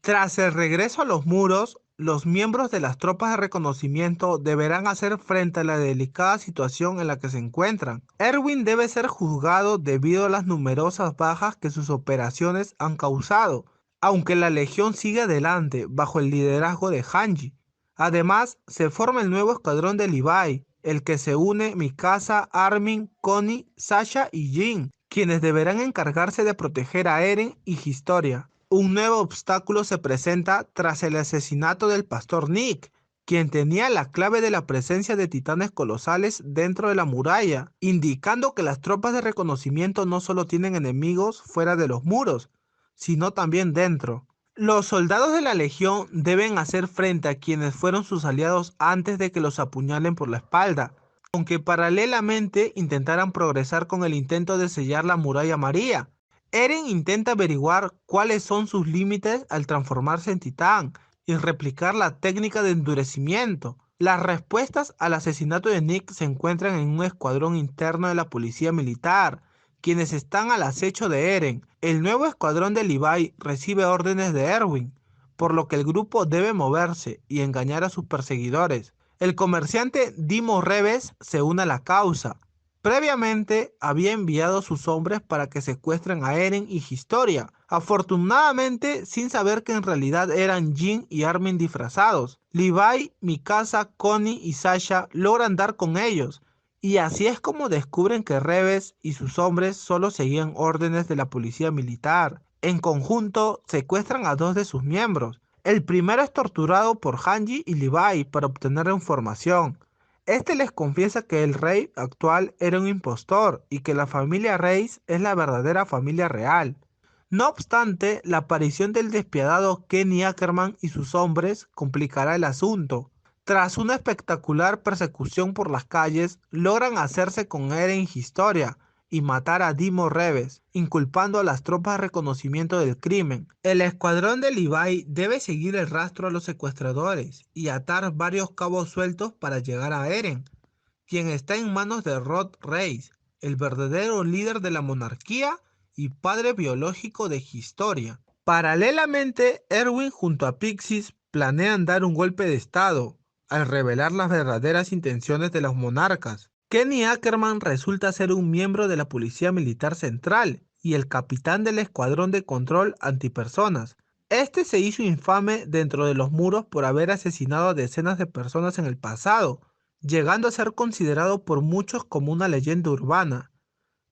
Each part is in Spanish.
Tras el regreso a los muros, los miembros de las tropas de reconocimiento deberán hacer frente a la delicada situación en la que se encuentran. Erwin debe ser juzgado debido a las numerosas bajas que sus operaciones han causado, aunque la Legión sigue adelante bajo el liderazgo de Hanji. Además, se forma el nuevo escuadrón de Levi, el que se une Mikasa, Armin, Connie, Sasha y Jin, quienes deberán encargarse de proteger a Eren y Historia. Un nuevo obstáculo se presenta tras el asesinato del pastor Nick, quien tenía la clave de la presencia de titanes colosales dentro de la muralla, indicando que las tropas de reconocimiento no solo tienen enemigos fuera de los muros, sino también dentro. Los soldados de la Legión deben hacer frente a quienes fueron sus aliados antes de que los apuñalen por la espalda, aunque paralelamente intentaran progresar con el intento de sellar la muralla María. Eren intenta averiguar cuáles son sus límites al transformarse en titán y replicar la técnica de endurecimiento. Las respuestas al asesinato de Nick se encuentran en un escuadrón interno de la policía militar, quienes están al acecho de Eren. El nuevo escuadrón de Levi recibe órdenes de Erwin, por lo que el grupo debe moverse y engañar a sus perseguidores. El comerciante Dimo Reves se une a la causa. Previamente había enviado a sus hombres para que secuestren a Eren y Historia, afortunadamente sin saber que en realidad eran Jin y Armin disfrazados. Levi, Mikasa, Connie y Sasha logran dar con ellos, y así es como descubren que Reves y sus hombres solo seguían órdenes de la policía militar. En conjunto, secuestran a dos de sus miembros. El primero es torturado por Hanji y Levi para obtener información. Este les confiesa que el rey actual era un impostor y que la familia Reis es la verdadera familia real. No obstante, la aparición del despiadado Kenny Ackerman y sus hombres complicará el asunto. Tras una espectacular persecución por las calles, logran hacerse con Eren y Historia y matar a Dimo Reves, inculpando a las tropas de reconocimiento del crimen. El escuadrón de Levi debe seguir el rastro a los secuestradores y atar varios cabos sueltos para llegar a Eren, quien está en manos de Rod Reis, el verdadero líder de la monarquía y padre biológico de Historia. Paralelamente, Erwin junto a Pixis planean dar un golpe de estado al revelar las verdaderas intenciones de los monarcas. Kenny Ackerman resulta ser un miembro de la Policía Militar Central y el capitán del Escuadrón de Control Antipersonas. Este se hizo infame dentro de los muros por haber asesinado a decenas de personas en el pasado, llegando a ser considerado por muchos como una leyenda urbana.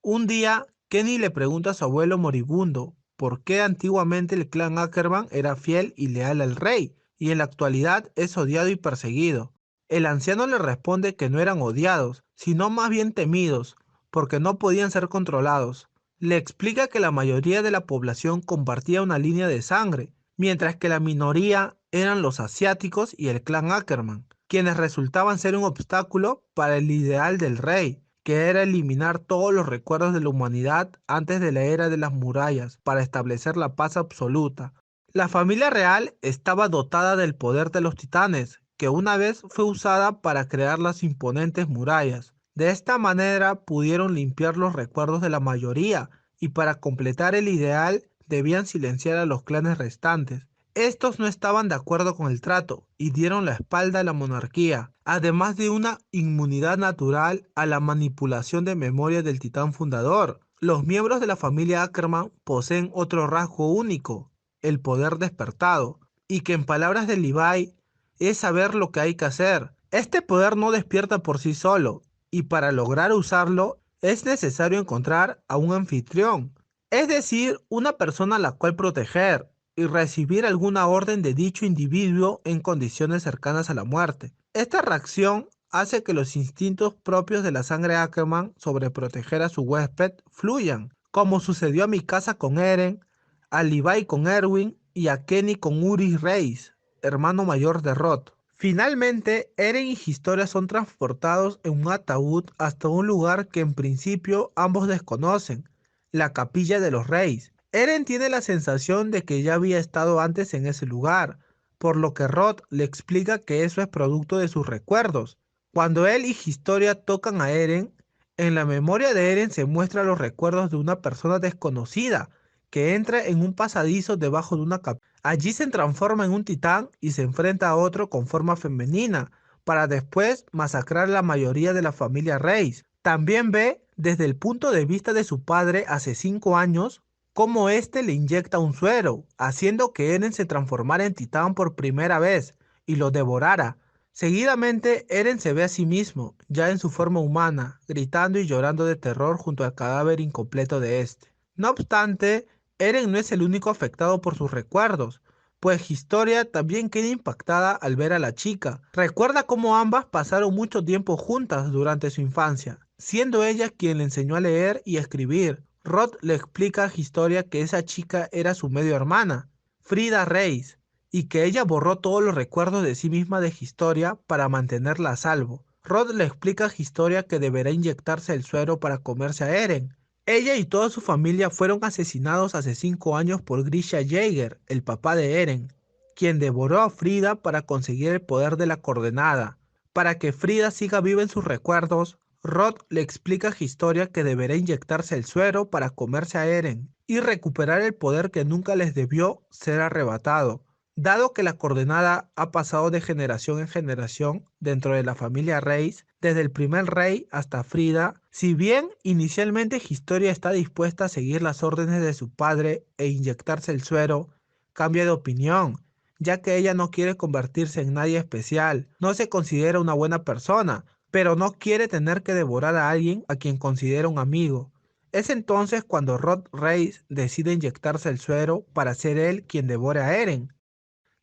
Un día, Kenny le pregunta a su abuelo moribundo por qué antiguamente el clan Ackerman era fiel y leal al rey, y en la actualidad es odiado y perseguido. El anciano le responde que no eran odiados, sino más bien temidos, porque no podían ser controlados. Le explica que la mayoría de la población compartía una línea de sangre, mientras que la minoría eran los asiáticos y el clan Ackerman, quienes resultaban ser un obstáculo para el ideal del rey, que era eliminar todos los recuerdos de la humanidad antes de la era de las murallas para establecer la paz absoluta. La familia real estaba dotada del poder de los titanes, que una vez fue usada para crear las imponentes murallas. De esta manera pudieron limpiar los recuerdos de la mayoría, y para completar el ideal debían silenciar a los clanes restantes. Estos no estaban de acuerdo con el trato y dieron la espalda a la monarquía, además de una inmunidad natural a la manipulación de memoria del titán fundador. Los miembros de la familia Ackerman poseen otro rasgo único, el poder despertado, y que en palabras de Levi es saber lo que hay que hacer. Este poder no despierta por sí solo, y para lograr usarlo es necesario encontrar a un anfitrión, es decir, una persona a la cual proteger y recibir alguna orden de dicho individuo en condiciones cercanas a la muerte. Esta reacción hace que los instintos propios de la sangre Ackerman sobre proteger a su huésped fluyan, como sucedió a Mikasa con Eren, a Levi con Erwin y a Kenny con Uri Reis, hermano mayor de Rod. Finalmente, Eren y Historia son transportados en un ataúd hasta un lugar que en principio ambos desconocen, la Capilla de los Reyes. Eren tiene la sensación de que ya había estado antes en ese lugar, por lo que Rod le explica que eso es producto de sus recuerdos. Cuando él y Historia tocan a Eren, en la memoria de Eren se muestran los recuerdos de una persona desconocida que entra en un pasadizo debajo de una capilla. Allí se transforma en un titán y se enfrenta a otro con forma femenina, para después masacrar a la mayoría de la familia Reis. También ve, desde el punto de vista de su padre hace 5 años, cómo éste le inyecta un suero, haciendo que Eren se transformara en titán por primera vez y lo devorara. Seguidamente, Eren se ve a sí mismo, ya en su forma humana, gritando y llorando de terror junto al cadáver incompleto de este. No obstante, Eren no es el único afectado por sus recuerdos, pues Historia también queda impactada al ver a la chica. Recuerda cómo ambas pasaron mucho tiempo juntas durante su infancia, siendo ella quien le enseñó a leer y a escribir. Rod le explica a Historia que esa chica era su medio hermana, Frida Reis, y que ella borró todos los recuerdos de sí misma de Historia para mantenerla a salvo. Rod le explica a Historia que deberá inyectarse el suero para comerse a Eren. Ella y toda su familia fueron asesinados hace 5 años por Grisha Jaeger, el papá de Eren, quien devoró a Frida para conseguir el poder de la coordenada. Para que Frida siga viva en sus recuerdos, Rod le explica a Historia que deberá inyectarse el suero para comerse a Eren y recuperar el poder que nunca les debió ser arrebatado. Dado que la coordenada ha pasado de generación en generación dentro de la familia Reis, desde el primer rey hasta Frida, si bien inicialmente Historia está dispuesta a seguir las órdenes de su padre e inyectarse el suero, cambia de opinión, ya que ella no quiere convertirse en nadie especial, no se considera una buena persona, pero no quiere tener que devorar a alguien a quien considera un amigo. Es entonces cuando Rod Reis decide inyectarse el suero para ser él quien devore a Eren.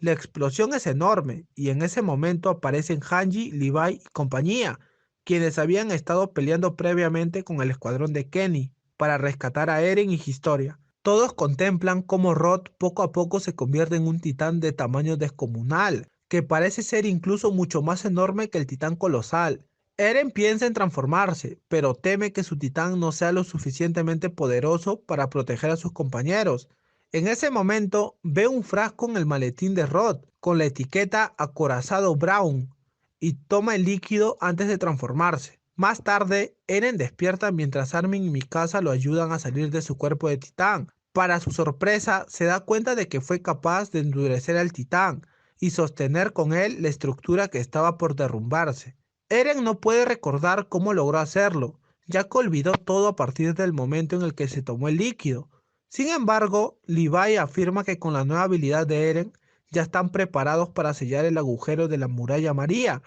La explosión es enorme y en ese momento aparecen Hanji, Levi y compañía, quienes habían estado peleando previamente con el escuadrón de Kenny para rescatar a Eren y Historia. Todos contemplan cómo Rod poco a poco se convierte en un titán de tamaño descomunal, que parece ser incluso mucho más enorme que el titán colosal. Eren piensa en transformarse, pero teme que su titán no sea lo suficientemente poderoso para proteger a sus compañeros. En ese momento ve un frasco en el maletín de Rod con la etiqueta Acorazado Brown y toma el líquido antes de transformarse. Más tarde, Eren despierta mientras Armin y Mikasa lo ayudan a salir de su cuerpo de titán. Para su sorpresa, se da cuenta de que fue capaz de endurecer al titán y sostener con él la estructura que estaba por derrumbarse. Eren no puede recordar cómo logró hacerlo, ya que olvidó todo a partir del momento en el que se tomó el líquido. Sin embargo, Levi afirma que con la nueva habilidad de Eren ya están preparados para sellar el agujero de la muralla María,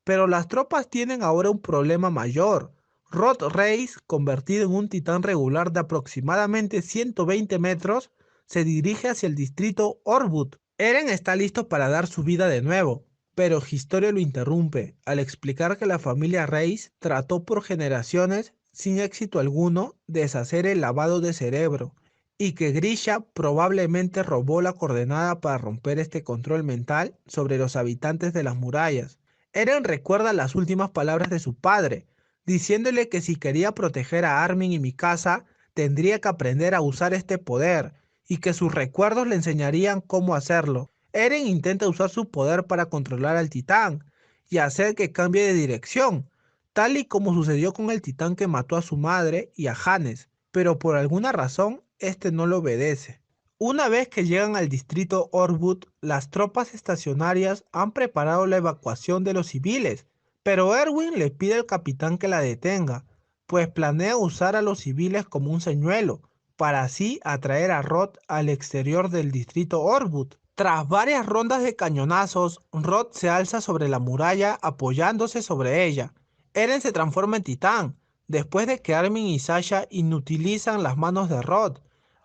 pero las tropas tienen ahora un problema mayor. Rod Reis, convertido en un titán regular de aproximadamente 120 metros, se dirige hacia el distrito Orbut. Eren está listo para dar su vida de nuevo, pero Historia lo interrumpe al explicar que la familia Reis trató por generaciones, sin éxito alguno, de deshacer el lavado de cerebro y que Grisha probablemente robó la coordenada para romper este control mental sobre los habitantes de las murallas. Eren recuerda las últimas palabras de su padre, diciéndole que si quería proteger a Armin y Mikasa, tendría que aprender a usar este poder, y que sus recuerdos le enseñarían cómo hacerlo. Eren intenta usar su poder para controlar al titán, y hacer que cambie de dirección, tal y como sucedió con el titán que mató a su madre y a Hannes, pero por alguna razón este no lo obedece. Una vez que llegan al distrito Orbut, las tropas estacionarias han preparado la evacuación de los civiles, pero Erwin le pide al capitán que la detenga, pues planea usar a los civiles como un señuelo, para así atraer a Rod al exterior del distrito Orbut. Tras varias rondas de cañonazos, Rod se alza sobre la muralla apoyándose sobre ella. Eren se transforma en titán, después de que Armin y Sasha inutilizan las manos de Rod,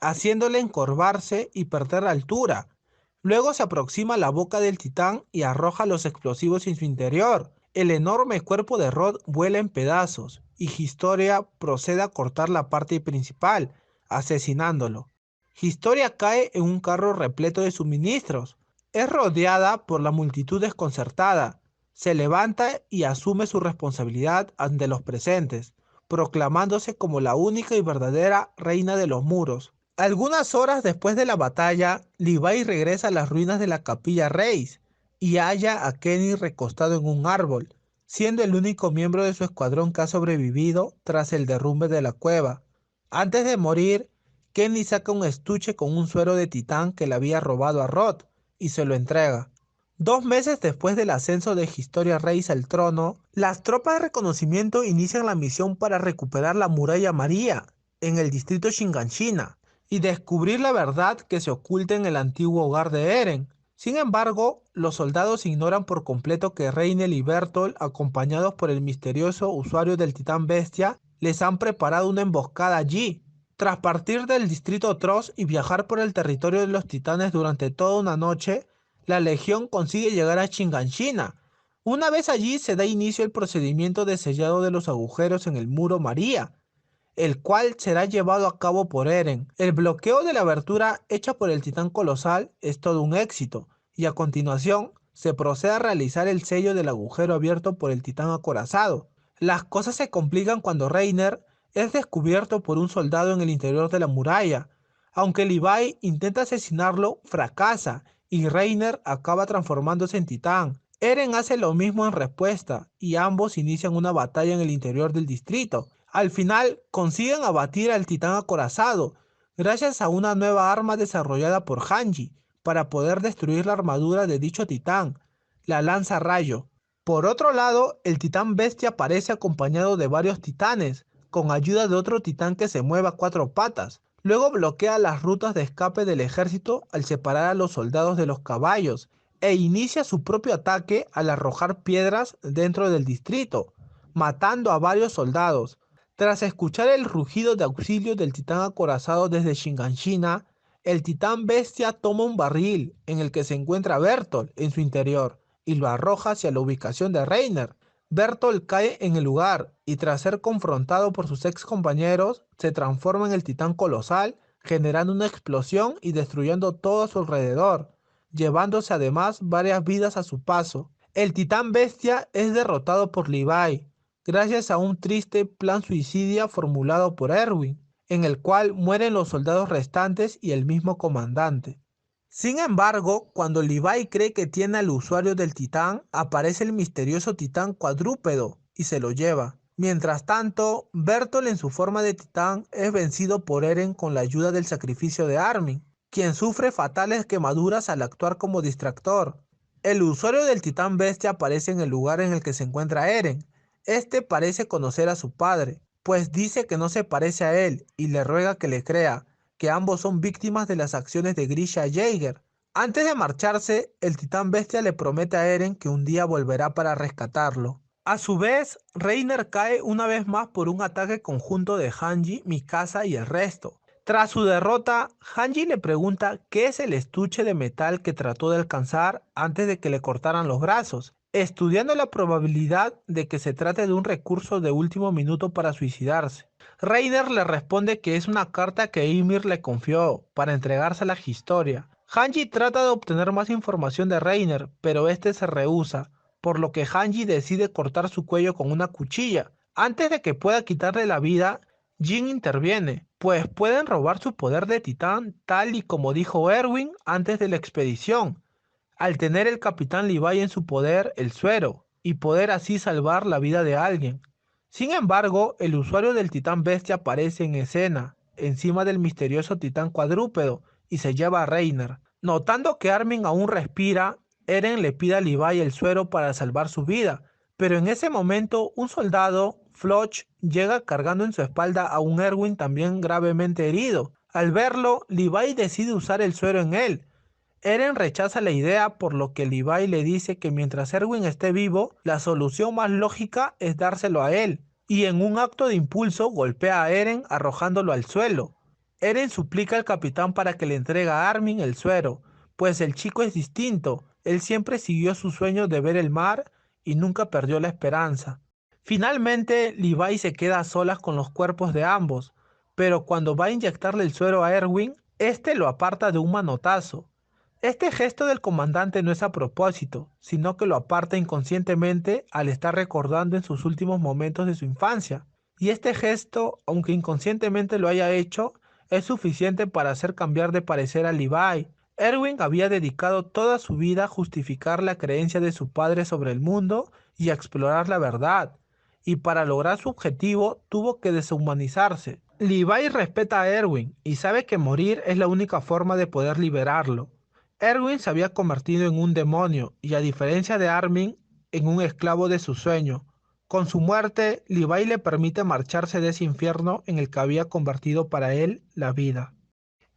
haciéndole encorvarse y perder altura. Luego se aproxima a la boca del titán y arroja los explosivos en su interior. El enorme cuerpo de Rod vuela en pedazos y Historia procede a cortar la parte principal, asesinándolo. Historia cae en un carro repleto de suministros. Es rodeada por la multitud desconcertada. Se levanta y asume su responsabilidad ante los presentes, proclamándose como la única y verdadera reina de los muros. Algunas horas después de la batalla, Levi regresa a las ruinas de la capilla Reis y halla a Kenny recostado en un árbol, siendo el único miembro de su escuadrón que ha sobrevivido tras el derrumbe de la cueva. Antes de morir, Kenny saca un estuche con un suero de titán que le había robado a Rod y se lo entrega. 2 meses después del ascenso de Historia Reis al trono, las tropas de reconocimiento inician la misión para recuperar la Muralla María en el distrito Shiganshina y descubrir la verdad que se oculta en el antiguo hogar de Eren. Sin embargo, los soldados ignoran por completo que Reiner y Bertolt, acompañados por el misterioso usuario del Titán Bestia, les han preparado una emboscada allí. Tras partir del distrito Trost y viajar por el territorio de los titanes durante toda una noche, la legión consigue llegar a Shiganshina. Una vez allí se da inicio el procedimiento de sellado de los agujeros en el muro María, el cual será llevado a cabo por Eren. El bloqueo de la abertura hecha por el titán colosal es todo un éxito, y a continuación se procede a realizar el sello del agujero abierto por el titán acorazado. Las cosas se complican cuando Reiner es descubierto por un soldado en el interior de la muralla. Aunque Levi intenta asesinarlo, fracasa y Reiner acaba transformándose en titán. Eren hace lo mismo en respuesta y ambos inician una batalla en el interior del distrito. Al final consiguen abatir al titán acorazado gracias a una nueva arma desarrollada por Hanji para poder destruir la armadura de dicho titán, la lanza rayo. Por otro lado, el titán bestia aparece acompañado de varios titanes, con ayuda de otro titán que se mueve a 4 patas. Luego bloquea las rutas de escape del ejército al separar a los soldados de los caballos e inicia su propio ataque al arrojar piedras dentro del distrito, matando a varios soldados. Tras escuchar el rugido de auxilio del titán acorazado desde Shiganshina, el titán bestia toma un barril en el que se encuentra Bertolt en su interior y lo arroja hacia la ubicación de Reiner. Bertolt cae en el lugar y tras ser confrontado por sus ex compañeros, se transforma en el titán colosal, generando una explosión y destruyendo todo a su alrededor, llevándose además varias vidas a su paso. El titán bestia es derrotado por Levi, gracias a un triste plan suicida formulado por Erwin, en el cual mueren los soldados restantes y el mismo comandante. Sin embargo, cuando Levi cree que tiene al usuario del titán, aparece el misterioso titán cuadrúpedo y se lo lleva. Mientras tanto, Bertolt en su forma de titán es vencido por Eren con la ayuda del sacrificio de Armin, quien sufre fatales quemaduras al actuar como distractor. El usuario del titán bestia aparece en el lugar en el que se encuentra Eren. Este parece conocer a su padre, pues dice que no se parece a él y le ruega que le crea, que ambos son víctimas de las acciones de Grisha Jaeger. Antes de marcharse, el titán bestia le promete a Eren que un día volverá para rescatarlo. A su vez, Reiner cae una vez más por un ataque conjunto de Hanji, Mikasa y el resto. Tras su derrota, Hanji le pregunta qué es el estuche de metal que trató de alcanzar antes de que le cortaran los brazos, estudiando la probabilidad de que se trate de un recurso de último minuto para suicidarse. Reiner le responde que es una carta que Ymir le confió para entregársela a Historia. Hanji trata de obtener más información de Reiner, pero este se rehúsa, por lo que Hanji decide cortar su cuello con una cuchilla. Antes de que pueda quitarle la vida, Jin interviene, pues pueden robar su poder de titán tal y como dijo Erwin antes de la expedición, al tener el capitán Levi en su poder el suero, y poder así salvar la vida de alguien. Sin embargo, el usuario del titán bestia aparece en escena, encima del misterioso titán cuadrúpedo, y se lleva a Reiner. Notando que Armin aún respira, Eren le pide a Levi el suero para salvar su vida, pero en ese momento un soldado, Floch, llega cargando en su espalda a un Erwin también gravemente herido. Al verlo, Levi decide usar el suero en él. Eren rechaza la idea, por lo que Levi le dice que mientras Erwin esté vivo, la solución más lógica es dárselo a él, y en un acto de impulso golpea a Eren arrojándolo al suelo. Eren suplica al capitán para que le entregue a Armin el suero, pues el chico es distinto, él siempre siguió su sueño de ver el mar y nunca perdió la esperanza. Finalmente, Levi se queda a solas con los cuerpos de ambos, pero cuando va a inyectarle el suero a Erwin, este lo aparta de un manotazo. Este gesto del comandante no es a propósito, sino que lo aparta inconscientemente al estar recordando en sus últimos momentos de su infancia. Y este gesto, aunque inconscientemente lo haya hecho, es suficiente para hacer cambiar de parecer a Levi. Erwin había dedicado toda su vida a justificar la creencia de su padre sobre el mundo y a explorar la verdad. y para lograr su objetivo tuvo que deshumanizarse. Levi respeta a Erwin y sabe que morir es la única forma de poder liberarlo. Erwin se había convertido en un demonio y, a diferencia de Armin, en un esclavo de su sueño. Con su muerte, Levi le permite marcharse de ese infierno en el que había convertido para él la vida.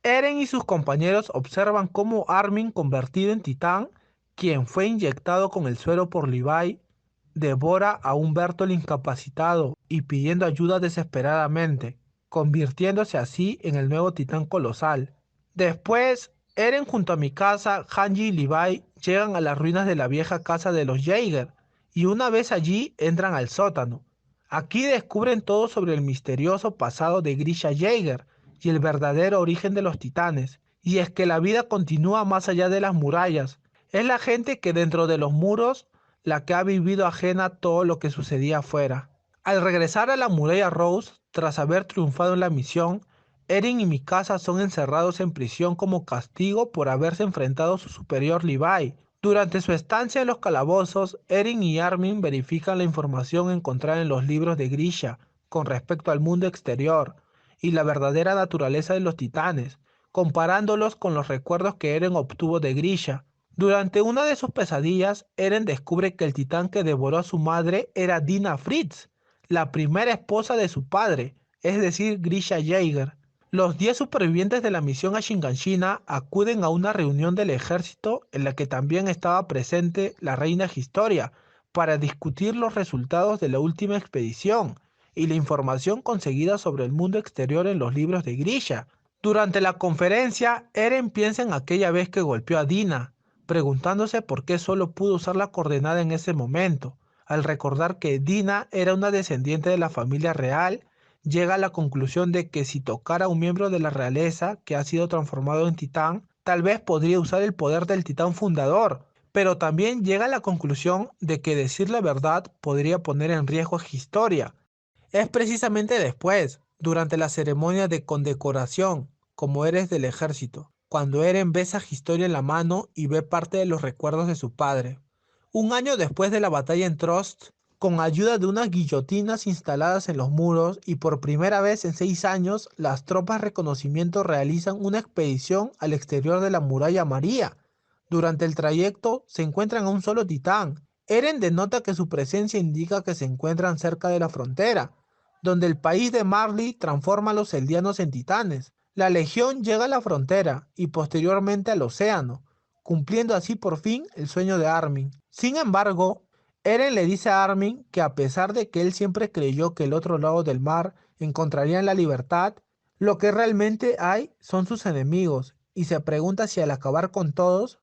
Eren y sus compañeros observan cómo Armin, convertido en titán, quien fue inyectado con el suero por Levi, devora a un Bertolt incapacitado y pidiendo ayuda desesperadamente, convirtiéndose así en el nuevo titán colosal. Después, Eren junto a Mikasa, Hanji y Levi llegan a las ruinas de la vieja casa de los Jaeger, y una vez allí entran al sótano. Aquí descubren todo sobre el misterioso pasado de Grisha Jaeger y el verdadero origen de los titanes. Y es que la vida continúa más allá de las murallas. Es la gente que dentro de los muros la que ha vivido ajena a todo lo que sucedía afuera. Al regresar a la muralla Rose, tras haber triunfado en la misión, Eren y Mikasa son encerrados en prisión como castigo por haberse enfrentado a su superior Levi. Durante su estancia en los calabozos, Eren y Armin verifican la información encontrada en los libros de Grisha con respecto al mundo exterior y la verdadera naturaleza de los titanes, comparándolos con los recuerdos que Eren obtuvo de Grisha. Durante una de sus pesadillas, Eren descubre que el titán que devoró a su madre era Dina Fritz, la primera esposa de su padre, es decir, Grisha Jaeger. Los 10 supervivientes de la misión a Shiganshina acuden a una reunión del ejército en la que también estaba presente la reina Historia para discutir los resultados de la última expedición y la información conseguida sobre el mundo exterior en los libros de Grisha. Durante la conferencia, Eren piensa en aquella vez que golpeó a Dina, preguntándose por qué solo pudo usar la coordenada en ese momento. Al recordar que Dina era una descendiente de la familia real, llega a la conclusión de que si tocara a un miembro de la realeza que ha sido transformado en titán, tal vez podría usar el poder del titán fundador, pero también llega a la conclusión de que decir la verdad podría poner en riesgo a Historia. Es precisamente después, durante la ceremonia de condecoración, como Eres del ejército, cuando Eren besa a Historia en la mano y ve parte de los recuerdos de su padre. Un año después de la batalla en Trost, con ayuda de unas guillotinas instaladas en los muros y por primera vez en 6 años, las tropas de reconocimiento realizan una expedición al exterior de la muralla María. Durante el trayecto se encuentran a un solo titán. Eren denota que su presencia indica que se encuentran cerca de la frontera, donde el país de Marley transforma a los eldianos en titanes. La legión llega a la frontera y posteriormente al océano, cumpliendo así por fin el sueño de Armin. Sin embargo, Eren le dice a Armin que a pesar de que él siempre creyó que el otro lado del mar encontrarían la libertad, lo que realmente hay son sus enemigos, y se pregunta si al acabar con todos